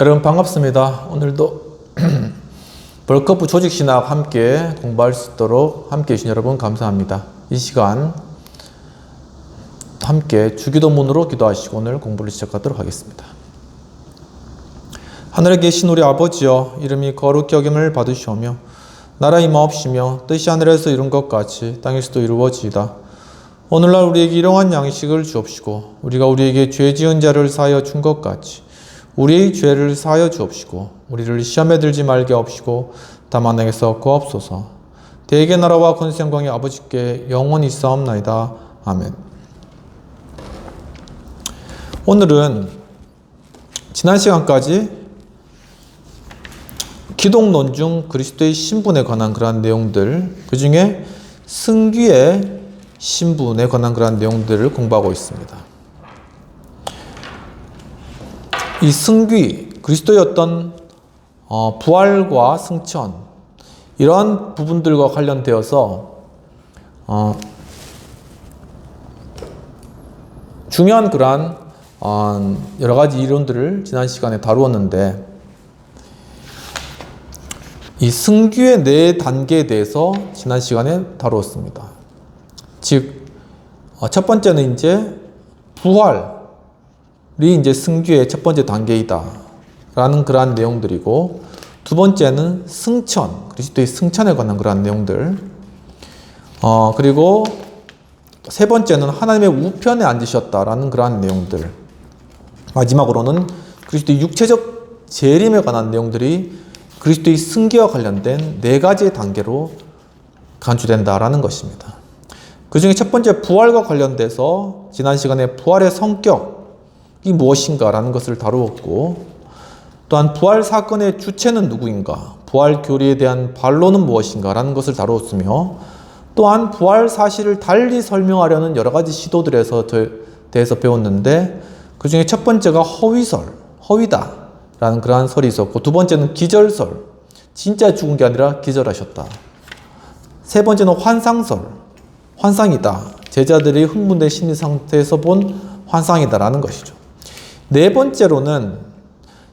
여러분 반갑습니다. 오늘도 벌크업 조직신학 함께 공부할 수 있도록 함께 해주신 여러분 감사합니다. 이 시간 함께 주기도문으로 기도하시고 오늘 공부를 시작하도록 하겠습니다. 하늘에 계신 우리 아버지여, 이름이 거룩히 여김을 받으시오며 나라 임하옵시며 뜻이 하늘에서 이룬 것 같이 땅에서도 이루어지이다. 오늘날 우리에게 일용할 양식을 주옵시고 우리가 우리에게 죄 지은 자를 사하여 준 것 같이 우리의 죄를 사하여 주옵시고 우리를 시험에 들지 말게 하옵시고 다만 에게서 구하옵소서. 대개 나라와 권세 영광이 아버지께 영원히 있사옵나이다. 아멘. 오늘은 지난 시간까지 기독론 중 그리스도의 신분에 관한 그러한 내용들, 그 중에 승귀의 신분에 관한 그러한 내용들을 공부하고 있습니다. 이 승귀, 그리스도의 어떤 부활과 승천, 이러한 부분들과 관련되어서 중요한 그러한 여러 가지 이론들을 지난 시간에 다루었는데, 이 승귀의 네 단계에 대해서 지난 시간에 다루었습니다. 즉, 첫 번째는 이제 부활이 이제 승귀의 첫 번째 단계이다 라는 그러한 내용들이고, 두 번째는 승천, 그리스도의 승천에 관한 그러한 내용들, 그리고 세 번째는 하나님의 우편에 앉으셨다라는 그러한 내용들, 마지막으로는 그리스도의 육체적 재림에 관한 내용들이 그리스도의 승귀와 관련된 네 가지의 단계로 간주된다라는 것입니다. 그 중에 첫 번째 부활과 관련돼서 지난 시간에 부활의 성격이 무엇인가라는 것을 다루었고, 또한 부활 사건의 주체는 누구인가, 부활 교리에 대한 반론은 무엇인가라는 것을 다루었으며, 또한 부활 사실을 달리 설명하려는 여러 가지 시도들에서 대해서 배웠는데, 그 중에 첫 번째가 허위다 라는 그러한 설이 있었고, 두 번째는 기절설, 진짜 죽은 게 아니라 기절하셨다. 세 번째는 환상이다, 제자들이 흥분된 심리 상태에서 본 환상이다라는 것이죠. 네 번째로는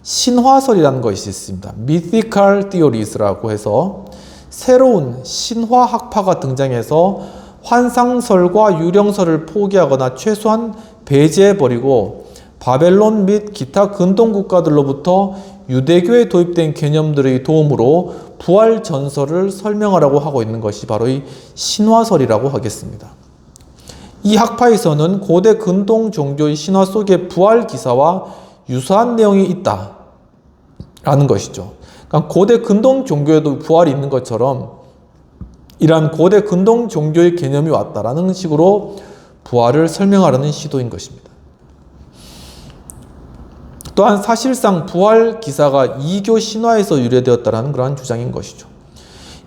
신화설이라는 것이 있습니다. Mythical Theories라고 해서 새로운 신화학파가 등장해서 환상설과 유령설을 포기하거나 최소한 배제해버리고 바벨론 및 기타 근동 국가들로부터 유대교에 도입된 개념들의 도움으로 부활 전설을 설명하라고 하고 있는 것이 바로 이 신화설이라고 하겠습니다. 이 학파에서는 고대 근동 종교의 신화 속에 부활 기사와 유사한 내용이 있다라는 것이죠. 그러니까 고대 근동 종교에도 부활이 있는 것처럼 이러한 고대 근동 종교의 개념이 왔다라는 식으로 부활을 설명하려는 시도인 것입니다. 또한 사실상 부활 기사가 이교 신화에서 유래되었다는 그러한 주장인 것이죠.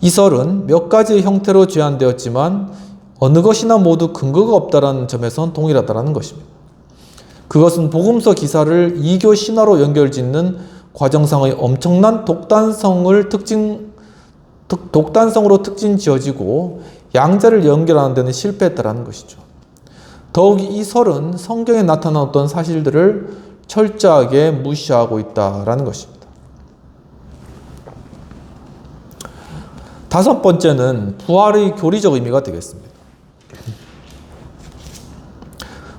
이 설은 몇 가지의 형태로 제안되었지만 어느 것이나 모두 근거가 없다는 점에선 동일하다는 것입니다. 그것은 복음서 기사를 이교 신화로 연결짓는 과정상의 엄청난 독단성으로 특징 지어지고 양자를 연결하는 데는 실패했다는 것이죠. 더욱 이 설은 성경에 나타난 어떤 사실들을 철저하게 무시하고 있다라는 것입니다. 다섯 번째는 부활의 교리적 의미가 되겠습니다.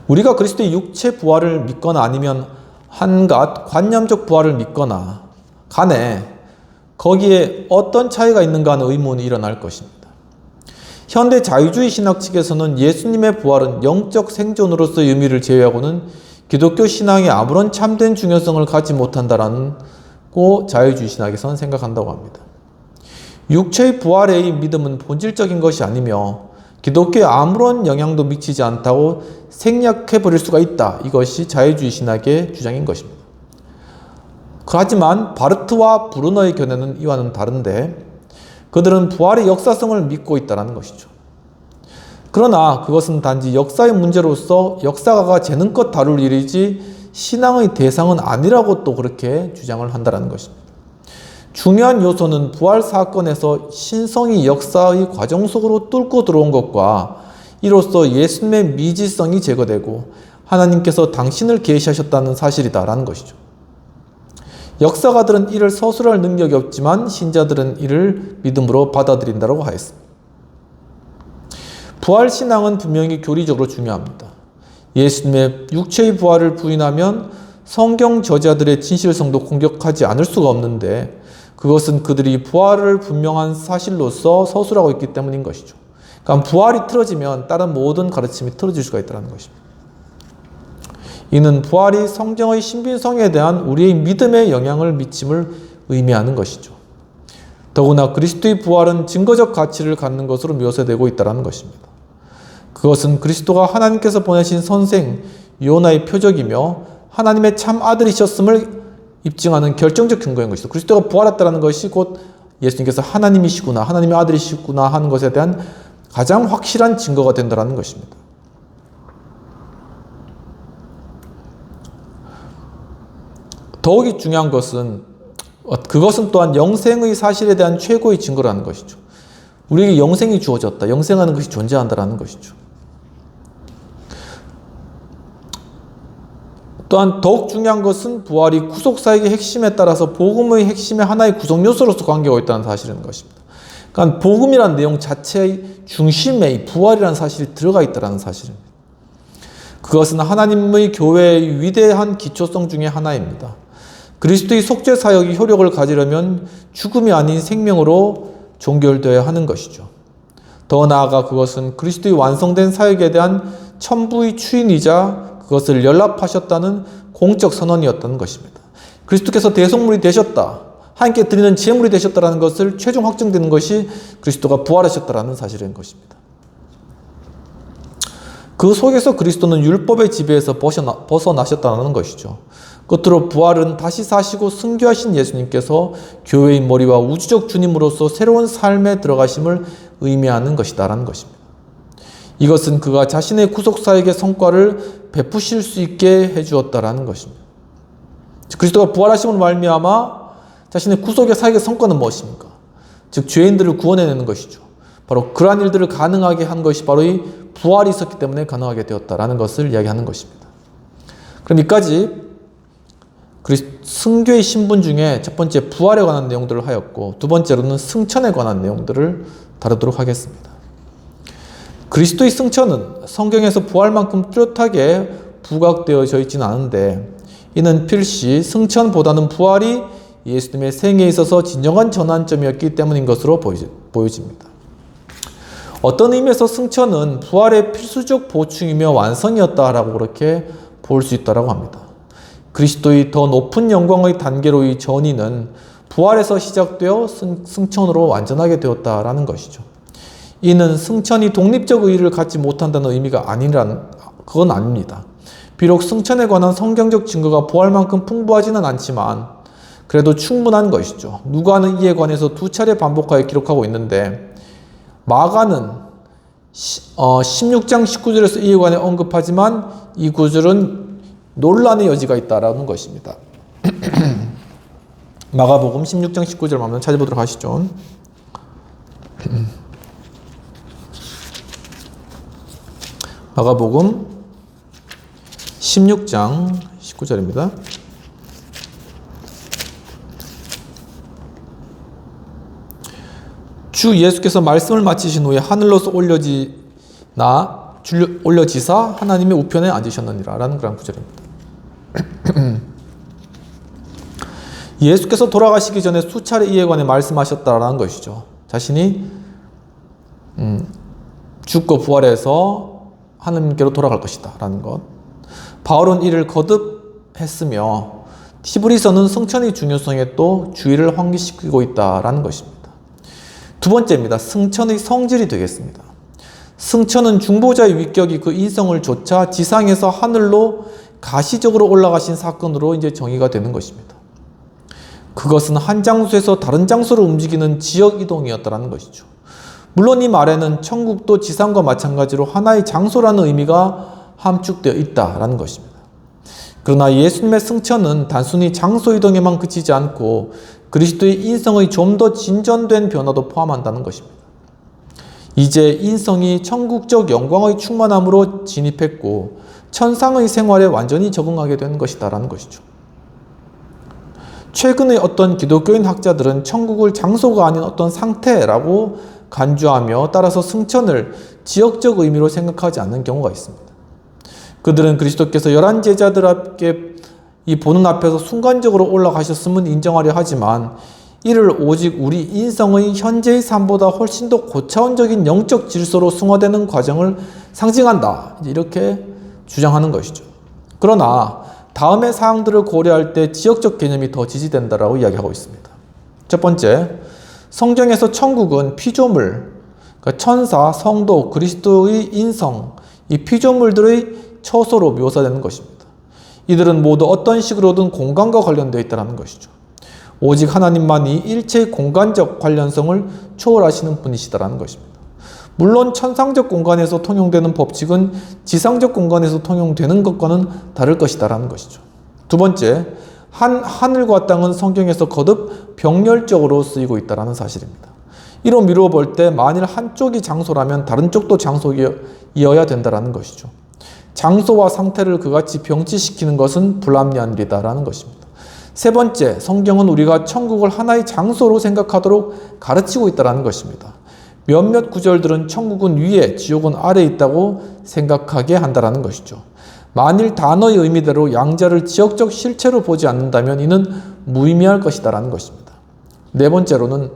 우리가 그리스도의 육체 부활을 믿거나 아니면 한갓 관념적 부활을 믿거나 간에 거기에 어떤 차이가 있는가 하는 의문이 일어날 것입니다. 현대 자유주의 신학 측에서는 예수님의 부활은 영적 생존으로서의 의미를 제외하고는 기독교 신앙에 아무런 참된 중요성을 갖지 못한다라고 자유주의 신학에서는 생각한다고 합니다. 육체의 부활의 믿음은 본질적인 것이 아니며 기독교에 아무런 영향도 미치지 않다고 생략해버릴 수가 있다. 이것이 자유주의 신학의 주장인 것입니다. 하지만 바르트와 브루너의 견해는 이와는 다른데, 그들은 부활의 역사성을 믿고 있다는 것이죠. 그러나 그것은 단지 역사의 문제로서 역사가가 재능껏 다룰 일이지 신앙의 대상은 아니라고 또 그렇게 주장을 한다는 것입니다. 중요한 요소는 부활 사건에서 신성이 역사의 과정 속으로 뚫고 들어온 것과 이로써 예수님의 미지성이 제거되고 하나님께서 당신을 계시하셨다는 사실이다라는 것이죠. 역사가들은 이를 서술할 능력이 없지만 신자들은 이를 믿음으로 받아들인다고 하였습니다. 부활신앙은 분명히 교리적으로 중요합니다. 예수님의 육체의 부활을 부인하면 성경 저자들의 진실성도 공격하지 않을 수가 없는데 그것은 그들이 부활을 분명한 사실로서 서술하고 있기 때문인 것이죠. 그러니까 부활이 틀어지면 다른 모든 가르침이 틀어질 수가 있다는 것입니다. 이는 부활이 성경의 신빙성에 대한 우리의 믿음에 영향을 미침을 의미하는 것이죠. 더구나 그리스도의 부활은 증거적 가치를 갖는 것으로 묘사되고 있다는 것입니다. 그것은 그리스도가 하나님께서 보내신 선생 요나의 표적이며 하나님의 참 아들이셨음을 입증하는 결정적 근거인 것이죠. 그리스도가 부활했다는 것이 곧 예수님께서 하나님이시구나, 하나님의 아들이시구나 하는 것에 대한 가장 확실한 증거가 된다는 것입니다. 더욱이 중요한 것은 그것은 또한 영생의 사실에 대한 최고의 증거라는 것이죠. 우리에게 영생이 주어졌다. 영생하는 것이 존재한다는 것이죠. 또한 더욱 중요한 것은 부활이 구속사역의 핵심에 따라서 복음의 핵심의 하나의 구성 요소로서 관계가 있다는 사실인 것입니다. 그러니까 복음이라는 내용 자체의 중심에 이 부활이라는 사실이 들어가 있다는 사실입니다. 그것은 하나님의 교회의 위대한 기초성 중에 하나입니다. 그리스도의 속죄 사역이 효력을 가지려면 죽음이 아닌 생명으로 종결되어야 하는 것이죠. 더 나아가 그것은 그리스도의 완성된 사역에 대한 천부의 추인이자 그것을 연락하셨다는 공적 선언이었다는 것입니다. 그리스도께서 대속물이 되셨다. 하나님께 드리는 제물이 되셨다는 것을 최종 확정되는 것이 그리스도가 부활하셨다는 사실인 것입니다. 그 속에서 그리스도는 율법의 지배에서 벗어나셨다는 것이죠. 끝으로 부활은 다시 사시고 승교하신 예수님께서 교회의 머리와 우주적 주님으로서 새로운 삶에 들어가심을 의미하는 것이다라는 것입니다. 이것은 그가 자신의 구속사역의 성과를 베푸실 수 있게 해주었다라는 것입니다. 그리스도가 부활하심으로 말미암아 자신의 구속의 사역의 성과는 무엇입니까? 즉 죄인들을 구원해내는 것이죠. 바로 그러한 일들을 가능하게 한 것이 바로 이 부활이 있었기 때문에 가능하게 되었다라는 것을 이야기하는 것입니다. 그럼 이까지 승교의 신분 중에 첫 번째 부활에 관한 내용들을 하였고 두 번째로는 승천에 관한 내용들을 다루도록 하겠습니다. 그리스도의 승천은 성경에서 부활만큼 뚜렷하게 부각되어져 있지는 않은데 이는 필시 승천보다는 부활이 예수님의 생애에 있어서 진정한 전환점이었기 때문인 것으로 보여집니다. 어떤 의미에서 승천은 부활의 필수적 보충이며 완성이었다라고 그렇게 볼 수 있다고 합니다. 그리스도의 더 높은 영광의 단계로의 전이는 부활에서 시작되어 승천으로 완전하게 되었다라는 것이죠. 이는 승천이 독립적 의의를 갖지 못한다는 의미가 그건 아닙니다. 비록 승천에 관한 성경적 증거가 부활만큼 풍부하지는 않지만 그래도 충분한 것이죠. 누가는 이에 관해서 두 차례 반복하여 기록하고 있는데 마가는 16장 19절에서 이에 관해 언급하지만 이 구절은 논란의 여지가 있다라는 것입니다. 마가복음 16장 19절 한번 찾아보도록 하시죠. 마가복음 16장 19절입니다. 주 예수께서 말씀을 마치신 후에 하늘로서 올려지사 하나님의 우편에 앉으셨느니라 라는 그런 구절입니다. 예수께서 돌아가시기 전에 수차례 이에 관해 말씀하셨다라는 것이죠. 자신이 죽고 부활해서 하나님께로 돌아갈 것이다 라는 것. 바울은 이를 거듭했으며 티브리서는 승천의 중요성에 또 주의를 환기시키고 있다라는 것입니다. 두 번째입니다. 승천의 성질이 되겠습니다. 승천은 중보자의 위격이 그 인성을 좇아 지상에서 하늘로 가시적으로 올라가신 사건으로 이제 정의가 되는 것입니다. 그것은 한 장소에서 다른 장소로 움직이는 지역 이동이었다는 것이죠. 물론 이 말에는 천국도 지상과 마찬가지로 하나의 장소라는 의미가 함축되어 있다라는 것입니다. 그러나 예수님의 승천은 단순히 장소 이동에만 그치지 않고 그리스도의 인성의 좀 더 진전된 변화도 포함한다는 것입니다. 이제 인성이 천국적 영광의 충만함으로 진입했고 천상의 생활에 완전히 적응하게 된 것이다라는 것이죠. 최근의 어떤 기독교인 학자들은 천국을 장소가 아닌 어떤 상태라고 간주하며 따라서 승천을 지역적 의미로 생각하지 않는 경우가 있습니다. 그들은 그리스도께서 11 제자들에게 이 보는 앞에서 순간적으로 올라가셨음은 인정하려 하지만 이를 오직 우리 인성의 현재의 삶보다 훨씬 더 고차원적인 영적 질서로 승화되는 과정을 상징한다. 이렇게 주장하는 것이죠. 그러나 다음의 사항들을 고려할 때 지역적 개념이 더 지지된다라고 이야기하고 있습니다. 첫 번째, 성경에서 천국은 피조물, 그러니까 천사, 성도, 그리스도의 인성, 이 피조물들의 처소로 묘사되는 것입니다. 이들은 모두 어떤 식으로든 공간과 관련되어 있다는 것이죠. 오직 하나님만이 일체의 공간적 관련성을 초월하시는 분이시다라는 것입니다. 물론 천상적 공간에서 통용되는 법칙은 지상적 공간에서 통용되는 것과는 다를 것이다라는 것이죠. 두 번째, 하늘과 땅은 성경에서 거듭 병렬적으로 쓰이고 있다는 사실입니다. 이로 미루어 볼 때 만일 한쪽이 장소라면 다른 쪽도 장소이어야 된다는 것이죠. 장소와 상태를 그같이 병치시키는 것은 불합리한 일이다라는 것입니다. 세 번째, 성경은 우리가 천국을 하나의 장소로 생각하도록 가르치고 있다는 것입니다. 몇몇 구절들은 천국은 위에, 지옥은 아래에 있다고 생각하게 한다는 것이죠. 만일 단어의 의미대로 양자를 지역적 실체로 보지 않는다면 이는 무의미할 것이다라는 것입니다. 네 번째로는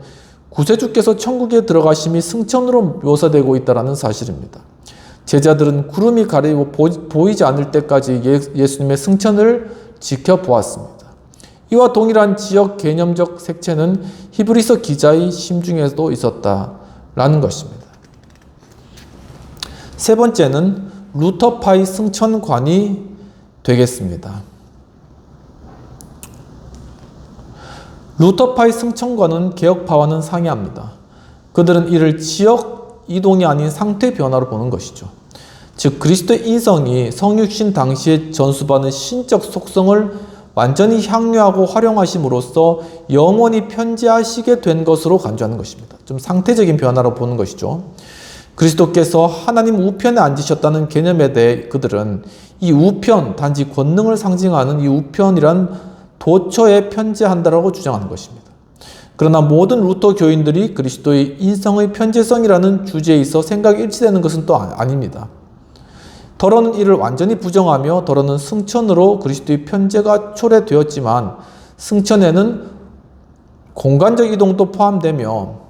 구세주께서 천국에 들어가심이 승천으로 묘사되고 있다는 사실입니다. 제자들은 구름이 가리고 보이지 않을 때까지 예수님의 승천을 지켜보았습니다. 이와 동일한 지역 개념적 색채는 히브리서 기자의 심중에도 있었다라는 것입니다. 세 번째는 루터파의 승천관이 되겠습니다. 루터파의 승천관은 개혁파와는 상이합니다. 그들은 이를 지역 이동이 아닌 상태 변화로 보는 것이죠. 즉 그리스도의 인성이 성육신 당시에 전수받은 신적 속성을 완전히 향유하고 활용하심으로써 영원히 편재하시게 된 것으로 간주하는 것입니다. 좀 상태적인 변화로 보는 것이죠. 그리스도께서 하나님 우편에 앉으셨다는 개념에 대해 그들은 이 우편, 단지 권능을 상징하는 이 우편이란 도처에 편재한다라고 주장하는 것입니다. 그러나 모든 루터 교인들이 그리스도의 인성의 편재성이라는 주제에 있어 생각이 일치되는 것은 또 아닙니다. 더러는 이를 완전히 부정하며 더러는 승천으로 그리스도의 편재가 초래되었지만 승천에는 공간적 이동도 포함되며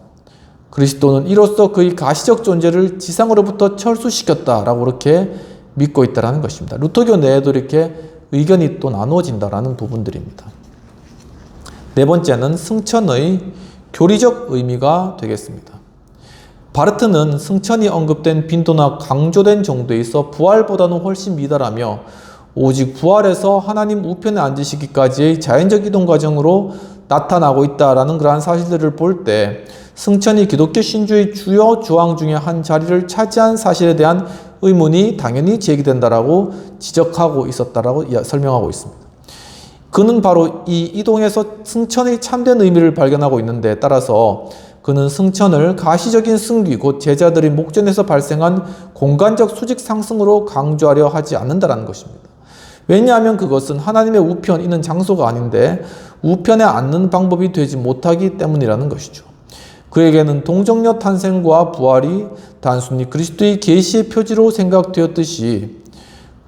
그리스도는 이로써 그의 가시적 존재를 지상으로부터 철수시켰다라고 이렇게 믿고 있다는 것입니다. 루터교 내에도 이렇게 의견이 또 나누어진다라는 부분들입니다. 네 번째는 승천의 교리적 의미가 되겠습니다. 바르트는 승천이 언급된 빈도나 강조된 정도에 있어 부활보다는 훨씬 미달하며 오직 부활에서 하나님 우편에 앉으시기까지의 자연적 이동 과정으로 나타나고 있다라는 그러한 사실들을 볼 때 승천이 기독교 신주의 주요 조항 중에 한 자리를 차지한 사실에 대한 의문이 당연히 제기된다라고 지적하고 있었다라고 설명하고 있습니다. 그는 바로 이 이동에서 승천의 참된 의미를 발견하고 있는데 따라서 그는 승천을 가시적인 승귀 곧 제자들의 목전에서 발생한 공간적 수직 상승으로 강조하려 하지 않는다는 것입니다. 왜냐하면 그것은 하나님의 우편, 이는 장소가 아닌데 우편에 앉는 방법이 되지 못하기 때문이라는 것이죠. 그에게는 동정녀 탄생과 부활이 단순히 그리스도의 계시의 표지로 생각되었듯이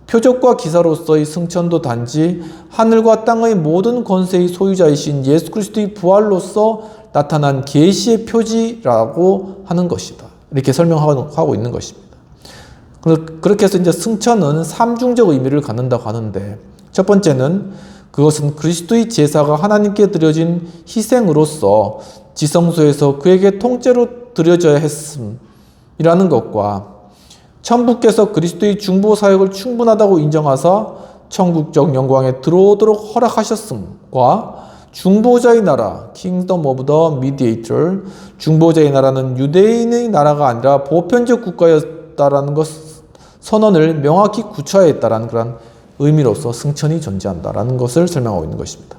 표적과 기사로서의 승천도 단지 하늘과 땅의 모든 권세의 소유자이신 예수 그리스도의 부활로서 나타난 계시의 표지라고 하는 것이다. 이렇게 설명하고 있는 것입니다. 그렇게 해서 이제 승천은 삼중적 의미를 갖는다고 하는데 첫 번째는 그것은 그리스도의 제사가 하나님께 드려진 희생으로서 지성소에서 그에게 통째로 드려져야 했음이라는 것과 천부께서 그리스도의 중보 사역을 충분하다고 인정하사 천국적 영광에 들어오도록 허락하셨음과 중보자의 나라, Kingdom of the Mediator, 중보자의 나라는 유대인의 나라가 아니라 보편적 국가였다라는 것 선언을 명확히 구차했다라는 그런 의미로서 승천이 존재한다라는 것을 설명하고 있는 것입니다.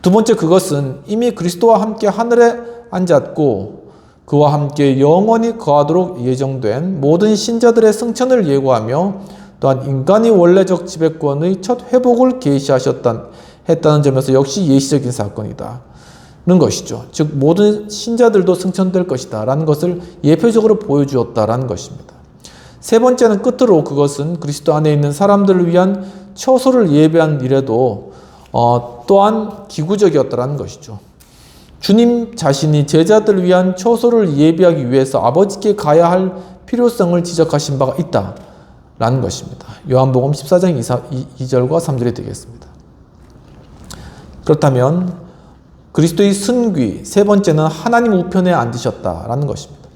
두 번째, 그것은 이미 그리스도와 함께 하늘에 앉았고 그와 함께 영원히 거하도록 예정된 모든 신자들의 승천을 예고하며 또한 인간의 원래적 지배권의 첫 회복을 계시하셨던 했다는 점에서 역시 예시적인 사건이다. 는 것이죠. 즉 모든 신자들도 승천될 것이다 라는 것을 예표적으로 보여주었다라는 것입니다. 세 번째는 끝으로 그것은 그리스도 안에 있는 사람들을 위한 처소를 예배한 일에도 또한 기구적이었다라는 것이죠. 주님 자신이 제자들을 위한 처소를 예비하기 위해서 아버지께 가야 할 필요성을 지적하신 바가 있다라는 것입니다. 요한복음 14장 2절과 3절이 되겠습니다. 그렇다면 그리스도의 승귀, 세 번째는 하나님 우편에 앉으셨다라는 것입니다.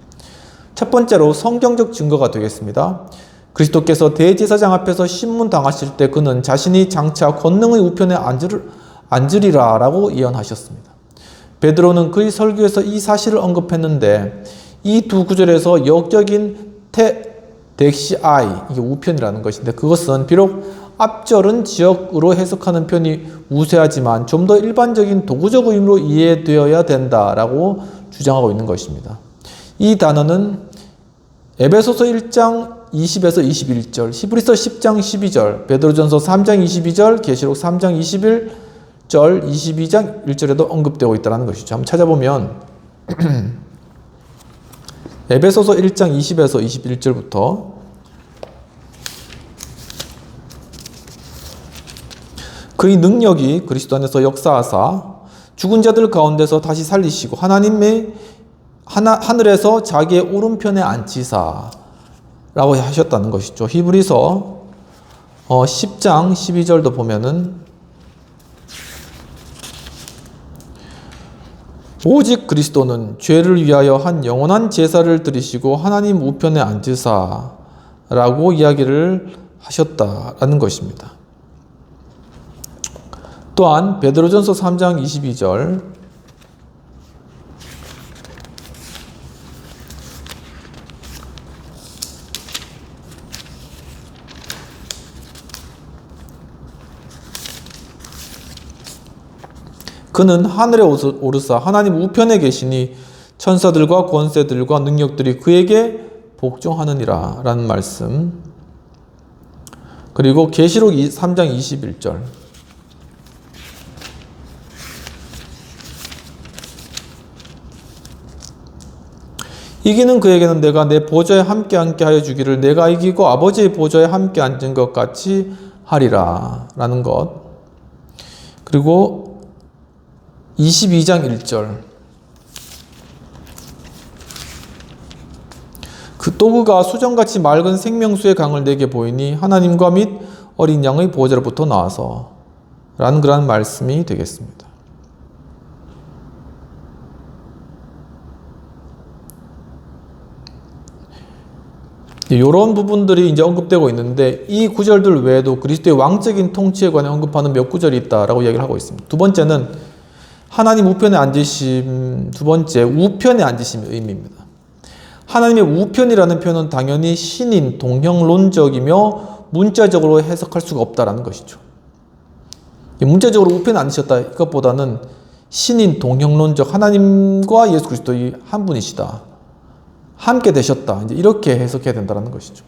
첫 번째로 성경적 증거가 되겠습니다. 그리스도께서 대제사장 앞에서 신문당하실 때 그는 자신이 장차 권능의 우편에 앉으리라 라고 예언하셨습니다. 베드로는 그의 설교에서 이 사실을 언급했는데 이 두 구절에서 역적인 덱시아이, 이게 우편이라는 것인데 그것은 비록 앞절은 지역으로 해석하는 편이 우세하지만 좀 더 일반적인 도구적 의미로 이해되어야 된다라고 주장하고 있는 것입니다. 이 단어는 에베소서 1장 20에서 21절, 히브리서 10장 12절, 베드로전서 3장 22절, 계시록 3장 21절, 22장 1절에도 언급되고 있다는 것이죠. 한번 찾아보면 에베소서 1장 20에서 21절부터 그의 능력이 그리스도 안에서 역사하사 죽은 자들 가운데서 다시 살리시고 하늘에서 자기의 오른편에 앉히사 라고 하셨다는 것이죠. 히브리서 10장 12절도 보면은 오직 그리스도는 죄를 위하여 한 영원한 제사를 드리시고 하나님 우편에 앉으사 라고 이야기를 하셨다라는 것입니다. 또한 베드로전서 3장 22절 그는 하늘에 오르사 하나님 우편에 계시니 천사들과 권세들과 능력들이 그에게 복종하느니라 라는 말씀. 그리고 계시록 3장 21절 이기는 그에게는 내가 내 보좌에 함께 앉게 하여 주기를 내가 이기고 아버지의 보좌에 함께 앉은 것 같이 하리라 라는 것. 그리고 22장 1절 또 그가 수정같이 맑은 생명수의 강을 내게 보이니 하나님과 및 어린 양의 보좌로부터 나와서 라는 그런 말씀이 되겠습니다. 이런 부분들이 이제 언급되고 있는데 이 구절들 외에도 그리스도의 왕적인 통치에 관해 언급하는 몇 구절이 있다라고 이야기를 하고 있습니다. 두 번째는 하나님 우편에 앉으심, 두 번째 우편에 앉으심의 의미입니다. 하나님의 우편이라는 표현은 당연히 신인, 동형론적이며 문자적으로 해석할 수가 없다라는 것이죠. 문자적으로 우편에 앉으셨다 이것보다는 신인, 동형론적 하나님과 예수 그리스도의 한 분이시다. 함께 되셨다. 이제 이렇게 해석해야 된다는 것이죠.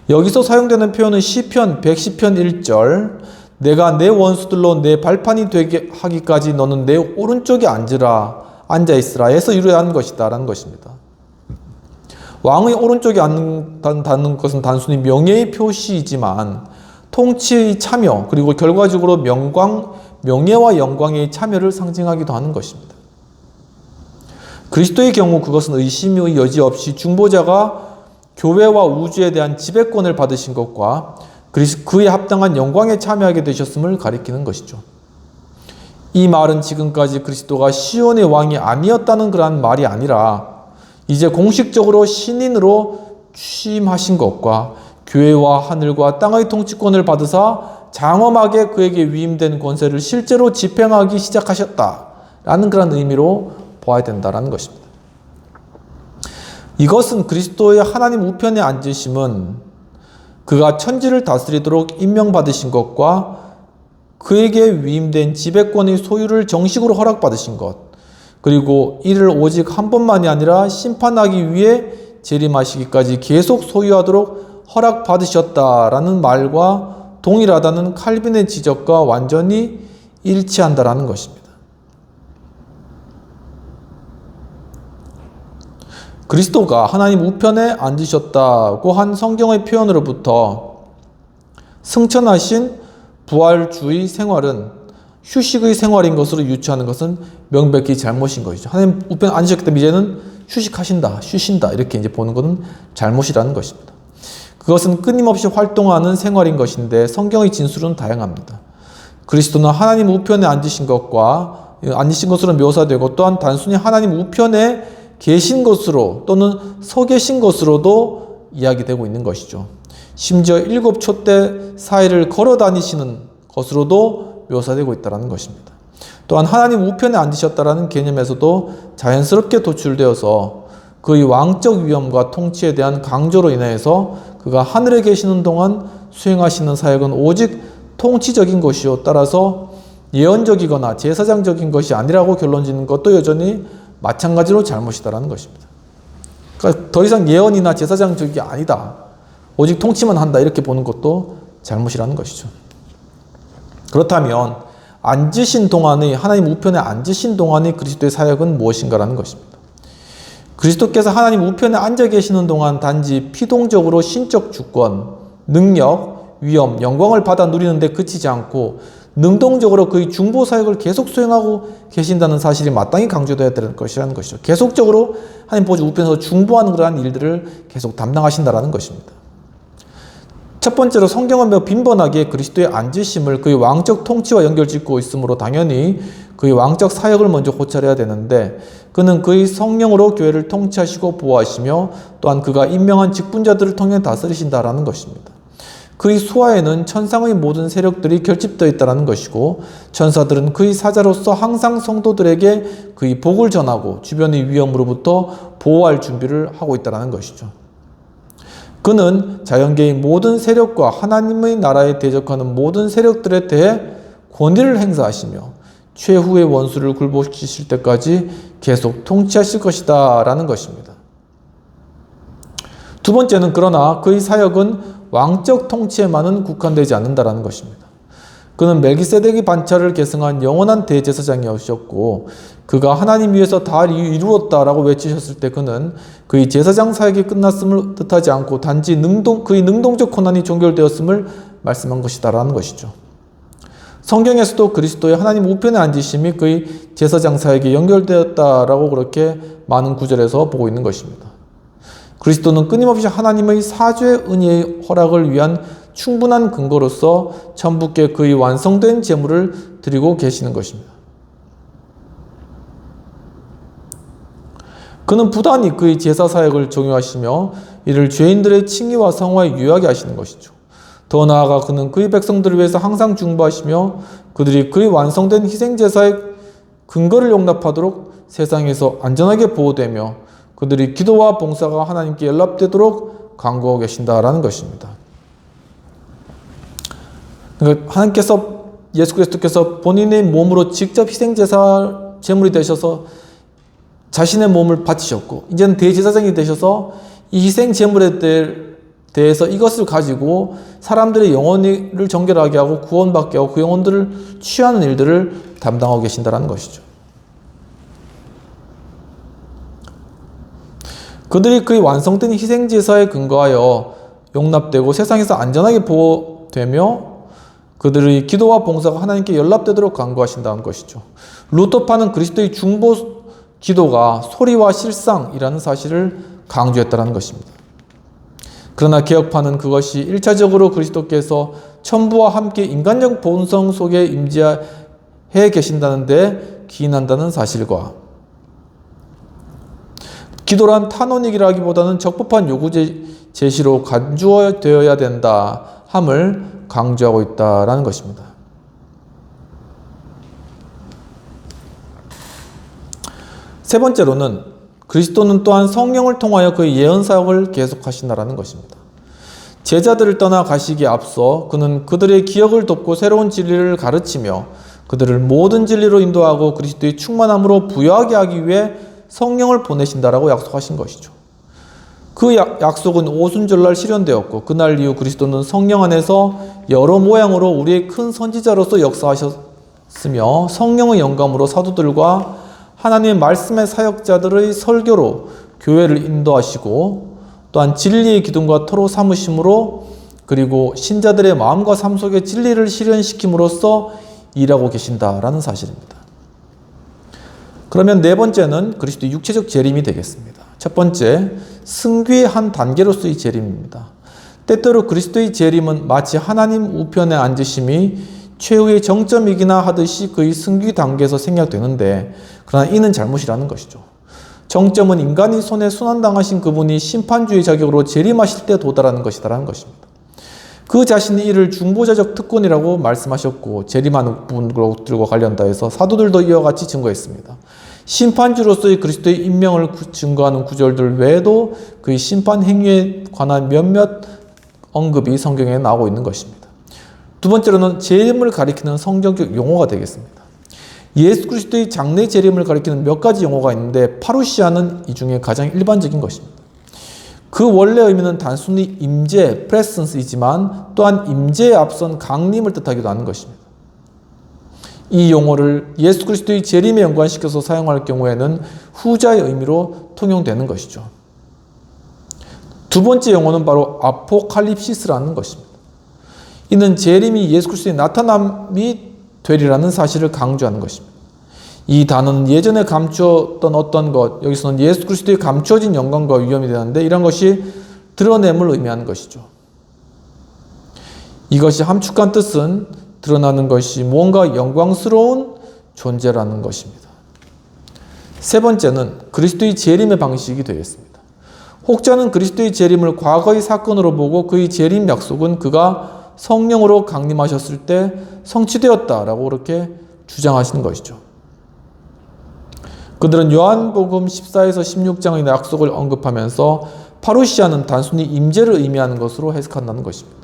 여기서 사용되는 표현은 시편 110편 1절 내가 내 원수들로 내 발판이 되게 하기까지 너는 내 오른쪽에 앉아있으라 에서 이루어야 하는 것이다 라는 것입니다. 왕의 오른쪽에 앉는다는 것은 단순히 명예의 표시이지만 통치의 참여 그리고 결과적으로 명예와 영광의 참여를 상징하기도 하는 것입니다. 그리스도의 경우 그것은 의심의 여지 없이 중보자가 교회와 우주에 대한 지배권을 받으신 것과 그에 합당한 영광에 참여하게 되셨음을 가리키는 것이죠. 이 말은 지금까지 그리스도가 시온의 왕이 아니었다는 그러한 말이 아니라 이제 공식적으로 신인으로 취임하신 것과 교회와 하늘과 땅의 통치권을 받으사 장엄하게 그에게 위임된 권세를 실제로 집행하기 시작하셨다라는 그런 의미로 보아야 된다는 것입니다. 이것은 그리스도의 하나님 우편에 앉으심은 그가 천지를 다스리도록 임명받으신 것과 그에게 위임된 지배권의 소유를 정식으로 허락받으신 것, 그리고 이를 오직 한 번만이 아니라 심판하기 위해 재림하시기까지 계속 소유하도록 허락받으셨다라는 말과 동일하다는 칼빈의 지적과 완전히 일치한다라는 것입니다. 그리스도가 하나님 우편에 앉으셨다고 한 성경의 표현으로부터 승천하신 부활주의 생활은 휴식의 생활인 것으로 유추하는 것은 명백히 잘못인 것이죠. 하나님 우편에 앉으셨기 때문에 이제는 휴식하신다, 쉬신다 이렇게 이제 보는 것은 잘못이라는 것입니다. 그것은 끊임없이 활동하는 생활인 것인데 성경의 진술은 다양합니다. 그리스도는 하나님 우편에 앉으신 것으로 묘사되고 또한 단순히 하나님 우편에 계신 것으로 또는 서 계신 것으로도 이야기되고 있는 것이죠. 심지어 7 촛대 사이를 걸어 다니시는 것으로도 묘사되고 있다는 것입니다. 또한 하나님 우편에 앉으셨다는 개념에서도 자연스럽게 도출되어서 그의 왕적 위엄과 통치에 대한 강조로 인해서 그가 하늘에 계시는 동안 수행하시는 사역은 오직 통치적인 것이요 따라서 예언적이거나 제사장적인 것이 아니라고 결론짓는 것도 여전히 마찬가지로 잘못이다라는 것입니다. 그러니까 더 이상 예언이나 제사장적이 아니다. 오직 통치만 한다. 이렇게 보는 것도 잘못이라는 것이죠. 그렇다면 앉으신 동안의 하나님 우편에 앉으신 동안의 그리스도의 사역은 무엇인가라는 것입니다. 그리스도께서 하나님 우편에 앉아 계시는 동안 단지 피동적으로 신적 주권, 능력, 위엄, 영광을 받아 누리는데 그치지 않고 능동적으로 그의 중보 사역을 계속 수행하고 계신다는 사실이 마땅히 강조되어야 될 것이라는 것이죠. 계속적으로 하나님 보좌 우편에서 중보하는 그러한 일들을 계속 담당하신다라는 것입니다. 첫 번째로 성경은 매우 빈번하게 그리스도의 앉으심을 그의 왕적 통치와 연결짓고 있으므로 당연히 그의 왕적 사역을 먼저 고찰해야 되는데 그는 그의 성령으로 교회를 통치하시고 보호하시며 또한 그가 임명한 직분자들을 통해 다스리신다라는 것입니다. 그의 수하에는 천상의 모든 세력들이 결집되어 있다는 것이고 천사들은 그의 사자로서 항상 성도들에게 그의 복을 전하고 주변의 위험으로부터 보호할 준비를 하고 있다는 것이죠. 그는 자연계의 모든 세력과 하나님의 나라에 대적하는 모든 세력들에 대해 권위를 행사하시며 최후의 원수를 굴복시키실 때까지 계속 통치하실 것이다 라는 것입니다. 두 번째는 그러나 그의 사역은 왕적 통치에만은 국한되지 않는다라는 것입니다. 그는 멜기세덱의 반차를 계승한 영원한 대제사장이었고 그가 하나님 위에서 다 이루었다라고 외치셨을 때 그는 그의 제사장 사역이 끝났음을 뜻하지 않고 단지 그의 능동적 권한이 종결되었음을 말씀한 것이다라는 것이죠. 성경에서도 그리스도의 하나님 우편에 앉으심이 그의 제사장 사역에 연결되었다라고 그렇게 많은 구절에서 보고 있는 것입니다. 그리스도는 끊임없이 하나님의 사죄의 은혜의 허락을 위한 충분한 근거로서 천부께 그의 완성된 제물을 드리고 계시는 것입니다. 그는 부단히 그의 제사 사역을 종효하시며 이를 죄인들의 칭의와 성화에 유하게 하시는 것이죠. 더 나아가 그는 그의 백성들을 위해서 항상 중보하시며 그들이 그의 완성된 희생제사의 근거를 용납하도록 세상에서 안전하게 보호되며 그들이 기도와 봉사가 하나님께 연락되도록 간구하고 계신다라는 것입니다. 그러니까 하나님께서 예수 그리스도께서 본인의 몸으로 직접 희생제사 제물이 되셔서 자신의 몸을 바치셨고 이제는 대제사장이 되셔서 이 희생 제물에 대해서 이것을 가지고 사람들의 영혼을 정결하게 하고 구원받게 하고 그 영혼들을 취하는 일들을 담당하고 계신다는 것이죠. 그들이 그의 완성된 희생제사에 근거하여 용납되고 세상에서 안전하게 보호되며 그들의 기도와 봉사가 하나님께 연락되도록 간구하신다는 것이죠. 루터파는 그리스도의 중보 기도가 소리와 실상이라는 사실을 강조했다는 것입니다. 그러나 개혁파는 그것이 1차적으로 그리스도께서 천부와 함께 인간적 본성 속에 임재해 계신다는데 기인한다는 사실과 기도란 탄원이라기보다는 적법한 요구 제시로 간주되어야 된다 함을 강조하고 있다라는 것입니다. 세 번째로는 그리스도는 또한 성령을 통하여 그의 예언사역을 계속하신다라는 것입니다. 제자들을 떠나 가시기에 앞서 그는 그들의 기억을 돕고 새로운 진리를 가르치며 그들을 모든 진리로 인도하고 그리스도의 충만함으로 부여하게 하기 위해 성령을 보내신다라고 약속하신 것이죠. 그 약속은 오순절날 실현되었고 그날 이후 그리스도는 성령 안에서 여러 모양으로 우리의 큰 선지자로서 역사하셔서 쓰며 성령의 영감으로 사도들과 하나님의 말씀의 사역자들의 설교로 교회를 인도하시고 또한 진리의 기둥과 토로 삼으심으로 그리고 신자들의 마음과 삶 속에 진리를 실현시킴으로써 일하고 계신다라는 사실입니다. 그러면 네 번째는 그리스도의 육체적 재림이 되겠습니다. 첫 번째, 승귀의 한 단계로서의 재림입니다. 때때로 그리스도의 재림은 마치 하나님 우편에 앉으심이 최후의 정점이기나 하듯이 그의 승귀 단계에서 생략되는데 그러나 이는 잘못이라는 것이죠. 정점은 인간의 손에 순환당하신 그분이 심판주의 자격으로 재림하실 때 도달하는 것이다라는 것입니다. 그 자신이 이를 중보자적 특권이라고 말씀하셨고 재림하는 부분들과 관련다해서 사도들도 이와 같이 증거했습니다. 심판주로서의 그리스도의 임명을 증거하는 구절들 외에도 그의 심판 행위에 관한 몇몇 언급이 성경에 나오고 있는 것입니다. 두 번째로는 재림을 가리키는 성경적 용어가 되겠습니다. 예수 그리스도의 장래 재림을 가리키는 몇 가지 용어가 있는데 파루시아는 이 중에 가장 일반적인 것입니다. 그 원래 의미는 단순히 임재, presence이지만 또한 임재에 앞선 강림을 뜻하기도 하는 것입니다. 이 용어를 예수 그리스도의 재림에 연관시켜서 사용할 경우에는 후자의 의미로 통용되는 것이죠. 두 번째 용어는 바로 아포칼립시스라는 것입니다. 이는 재림이 예수 그리스도의 나타남이 되리라는 사실을 강조하는 것입니다. 이 단어는 예전에 감추었던 어떤 것, 여기서는 예수 그리스도의 감추어진 영광과 위엄이 되는데 이런 것이 드러냄을 의미하는 것이죠. 이것이 함축한 뜻은 드러나는 것이 무언가 영광스러운 존재라는 것입니다. 세 번째는 그리스도의 재림의 방식이 되겠습니다. 혹자는 그리스도의 재림을 과거의 사건으로 보고 그의 재림 약속은 그가 성령으로 강림하셨을 때 성취되었다라고 그렇게 주장하시는 것이죠. 그들은 요한복음 14에서 16장의 약속을 언급하면서 파루시아는 단순히 임재를 의미하는 것으로 해석한다는 것입니다.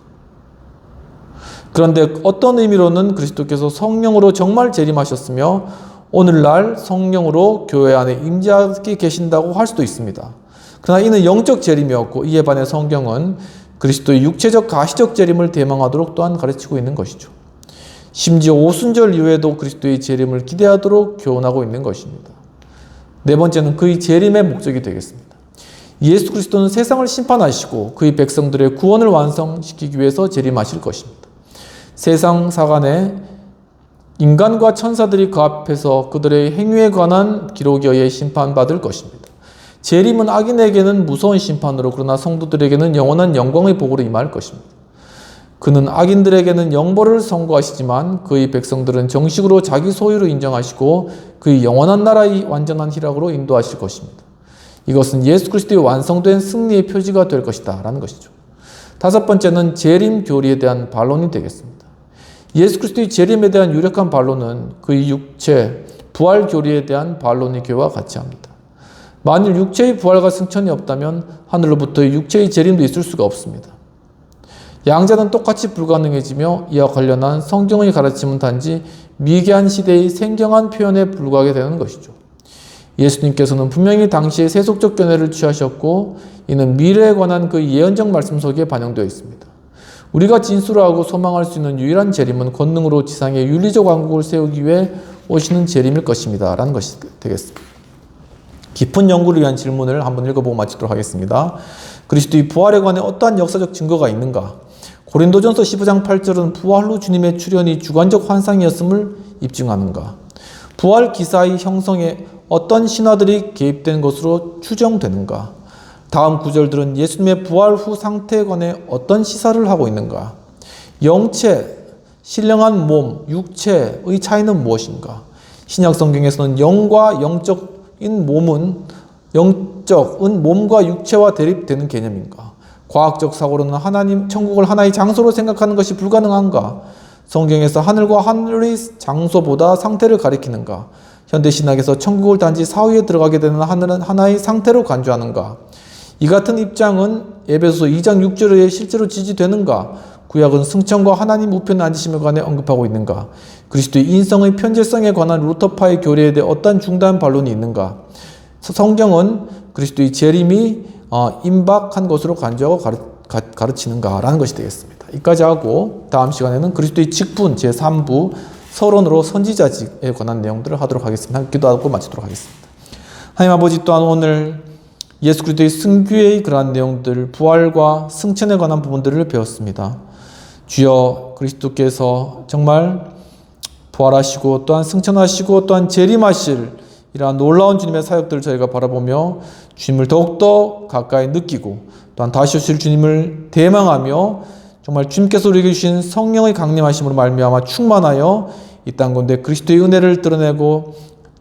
그런데 어떤 의미로는 그리스도께서 성령으로 정말 재림하셨으며 오늘날 성령으로 교회 안에 임재하게 계신다고 할 수도 있습니다. 그러나 이는 영적 재림이었고 이에 반해 성경은 그리스도의 육체적 가시적 재림을 대망하도록 또한 가르치고 있는 것이죠. 심지어 오순절 이후에도 그리스도의 재림을 기대하도록 교훈하고 있는 것입니다. 네 번째는 그의 재림의 목적이 되겠습니다. 예수 그리스도는 세상을 심판하시고 그의 백성들의 구원을 완성시키기 위해서 재림하실 것입니다. 세상 사간에 인간과 천사들이 그 앞에서 그들의 행위에 관한 기록에 의해 심판받을 것입니다. 재림은 악인에게는 무서운 심판으로 그러나 성도들에게는 영원한 영광의 복으로 임할 것입니다. 그는 악인들에게는 영벌을 선고하시지만 그의 백성들은 정식으로 자기 소유로 인정하시고 그의 영원한 나라의 완전한 희락으로 인도하실 것입니다. 이것은 예수 그리스도의 완성된 승리의 표지가 될 것이다 라는 것이죠. 다섯 번째는 재림 교리에 대한 반론이 되겠습니다. 예수 그리스도의 재림에 대한 유력한 반론은 그의 육체, 부활 교리에 대한 반론이 교와 같이 합니다. 만일 육체의 부활과 승천이 없다면 하늘로부터의 육체의 재림도 있을 수가 없습니다. 양자는 똑같이 불가능해지며 이와 관련한 성경의 가르침은 단지 미개한 시대의 생경한 표현에 불과하게 되는 것이죠. 예수님께서는 분명히 당시의 세속적 견해를 취하셨고 이는 미래에 관한 그 예언적 말씀 속에 반영되어 있습니다. 우리가 진술하고 소망할 수 있는 유일한 재림은 권능으로 지상에 윤리적 왕국을 세우기 위해 오시는 재림일 것입니다. 라는 것이 되겠습니다. 깊은 연구를 위한 질문을 한번 읽어보고 마치도록 하겠습니다. 그리스도의 부활에 관해 어떠한 역사적 증거가 있는가? 고린도전서 15장 8절은 부활 후 주님의 출현이 주관적 환상이었음을 입증하는가? 부활 기사의 형성에 어떤 신화들이 개입된 것으로 추정되는가? 다음 구절들은 예수님의 부활 후 상태에 관해 어떤 시사를 하고 있는가? 영체, 신령한 몸, 육체의 차이는 무엇인가? 신약 성경에서는 영과 영적인 몸과 육체와 대립되는 개념인가? 과학적 사고로는 하나님 천국을 하나의 장소로 생각하는 것이 불가능한가? 성경에서 하늘과 하늘의 장소보다 상태를 가리키는가? 현대신학에서 천국을 단지 사후에 들어가게 되는 하늘은 하나의 상태로 간주하는가? 이 같은 입장은 에베소서 2장 6절에 실제로 지지되는가? 구약은 승천과 하나님 우편에 앉으심에 관해 언급하고 있는가? 그리스도의 인성의 편재성에 관한 루터파의 교리에 대해 어떤 중단 반론이 있는가? 성경은 그리스도의 재림이 임박한 것으로 간주하고 가르치는가? 라는 것이 되겠습니다. 여기까지 하고 다음 시간에는 그리스도의 직분 제3부 서론으로 선지자직에 관한 내용들을 하도록 하겠습니다. 기도하고 마치도록 하겠습니다. 하나님 아버지, 또한 오늘 예수 그리스도의 승귀의 그러한 내용들, 부활과 승천에 관한 부분들을 배웠습니다. 주여, 그리스도께서 정말 부활하시고 또한 승천하시고 또한 재림하실 이러한 놀라운 주님의 사역들을 저희가 바라보며 주님을 더욱더 가까이 느끼고 또한 다시 오실 주님을 대망하며 정말 주님께서 우리에게 주신 성령의 강림하심으로 말미암아 충만하여 이 땅 가운데 그리스도의 은혜를 드러내고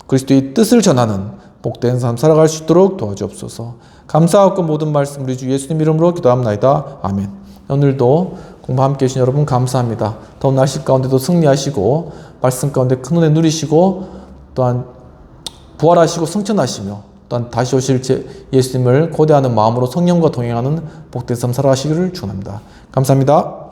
그리스도의 뜻을 전하는 복된 삶 살아갈 수 있도록 도와주옵소서. 감사하고 모든 말씀 우리 주 예수님 이름으로 기도합나이다. 아멘. 오늘도 공부 함께 해주신 여러분 감사합니다. 더운 날씨 가운데도 승리하시고 말씀 가운데 큰 은혜 누리시고 또한 부활하시고 승천하시며 또한 다시 오실 예수님을 고대하는 마음으로 성령과 동행하는 복된 삶 살아가시기를 축원합니다. 감사합니다.